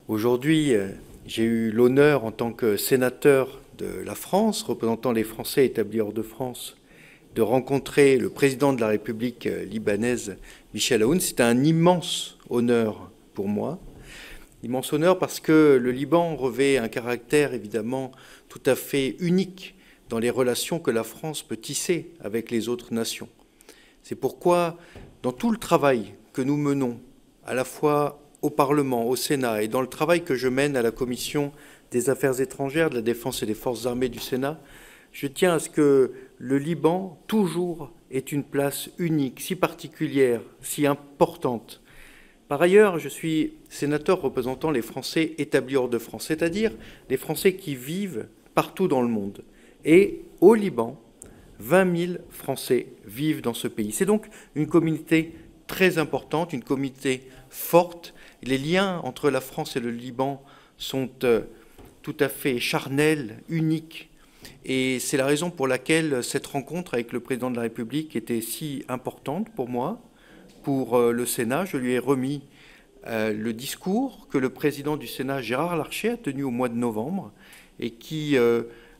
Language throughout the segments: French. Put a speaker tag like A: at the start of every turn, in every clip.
A: Aujourd'hui, j'ai eu l'honneur, en tant que sénateur de la France, représentant les Français établis hors de France, de rencontrer le président de la République libanaise, Michel Aoun. C'est un immense honneur pour moi. Immense honneur parce que le Liban revêt un caractère évidemment tout à fait unique dans les relations que la France peut tisser avec les autres nations. C'est pourquoi, dans tout le travail que nous menons, à la fois au Parlement, au Sénat, et dans le travail que je mène à la Commission des Affaires étrangères, de la Défense et des Forces armées du Sénat, je tiens à ce que le Liban, toujours, ait une place unique, si particulière, si importante. Par ailleurs, je suis sénateur représentant les Français établis hors de France, c'est-à-dire les Français qui vivent partout dans le monde. Et au Liban, 20 000 Français vivent dans ce pays. C'est donc une communauté très importante, une communauté forte. Les liens entre la France et le Liban sont tout à fait charnels, uniques. Et c'est la raison pour laquelle cette rencontre avec le président de la République était si importante pour moi, pour le Sénat. Je lui ai remis le discours que le président du Sénat, Gérard Larcher, a tenu au mois de novembre et qui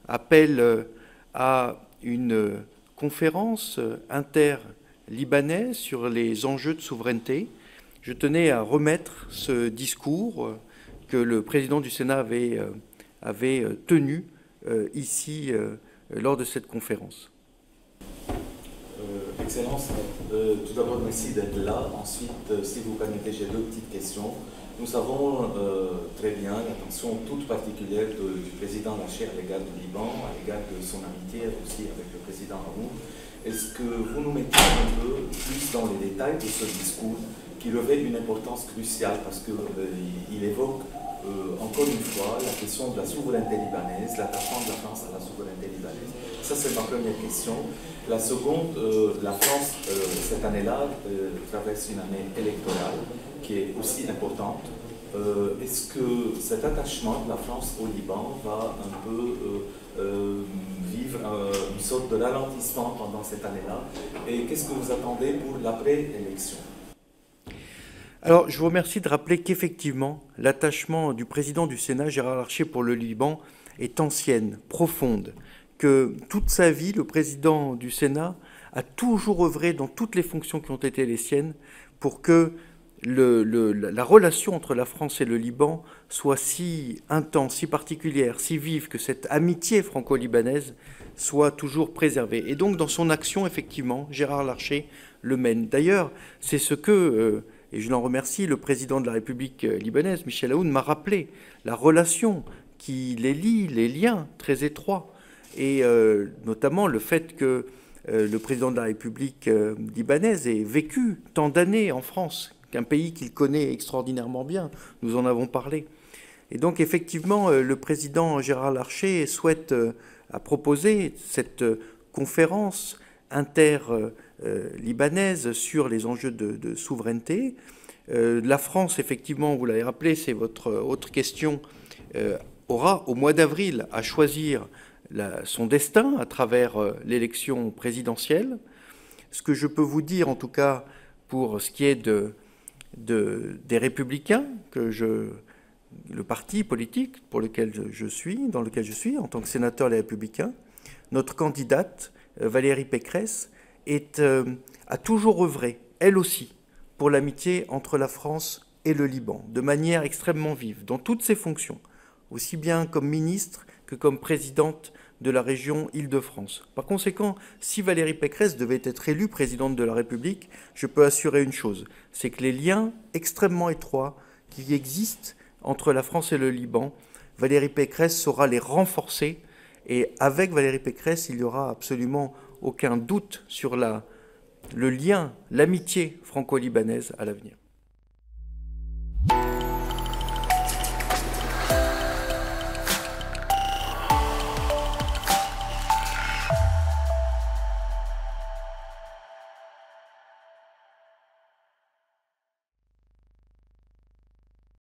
A: appelle à une conférence inter-libanaise sur les enjeux de souveraineté. Je tenais à remettre ce discours que le président du Sénat avait tenu ici lors de cette conférence.
B: Excellence, tout d'abord merci d'être là. Ensuite, si vous permettez, j'ai deux petites questions. Nous savons très bien l'attention toute particulière du président Larcher à l'égard du Liban, à l'égard de son amitié aussi avec le président Aoun. Est-ce que vous nous mettez un peu plus dans les détails de ce discours qui revêt une importance cruciale parce qu'il évoque encore une fois la question de la souveraineté libanaise, l'attachement de la France à la souveraineté libanaise. Ça, c'est ma première question. La seconde, la France, cette année-là, traverse une année électorale qui est aussi importante. Est-ce que cet attachement de la France au Liban va un peu vivre une sorte de ralentissement pendant cette année-là? Et qu'est-ce que vous attendez pour l'après-élection?
A: Alors, je vous remercie de rappeler qu'effectivement, l'attachement du président du Sénat, Gérard Larcher, pour le Liban est ancienne, profonde, que toute sa vie, le président du Sénat a toujours œuvré dans toutes les fonctions qui ont été les siennes pour que la relation entre la France et le Liban soit si intense, si particulière, si vive, que cette amitié franco-libanaise soit toujours préservée. Et donc, dans son action, effectivement, Gérard Larcher le mène. D'ailleurs, c'est ce que... et je l'en remercie, le président de la République libanaise, Michel Aoun, m'a rappelé la relation qui les lie, les liens très étroits, et notamment le fait que le président de la République libanaise ait vécu tant d'années en France, qu'un pays qu'il connaît extraordinairement bien, nous en avons parlé. Et donc effectivement, le président Gérard Larcher souhaite, a proposé cette conférence inter-libanaise sur les enjeux de souveraineté. La France, effectivement, vous l'avez rappelé, c'est votre autre question, aura au mois d'avril à choisir son destin à travers l'élection présidentielle. Ce que je peux vous dire, en tout cas, pour ce qui est des Républicains, le parti politique pour lequel dans lequel je suis, en tant que sénateur Les Républicains, notre candidate, Valérie Pécresse, a toujours œuvré, elle aussi, pour l'amitié entre la France et le Liban, de manière extrêmement vive, dans toutes ses fonctions, aussi bien comme ministre que comme présidente de la région Île-de-France. Par conséquent, si Valérie Pécresse devait être élue présidente de la République, je peux assurer une chose, c'est que les liens extrêmement étroits qui existent entre la France et le Liban, Valérie Pécresse saura les renforcer, et avec Valérie Pécresse, il n'y aura absolument aucun doute sur le lien, l'amitié franco-libanaise à l'avenir.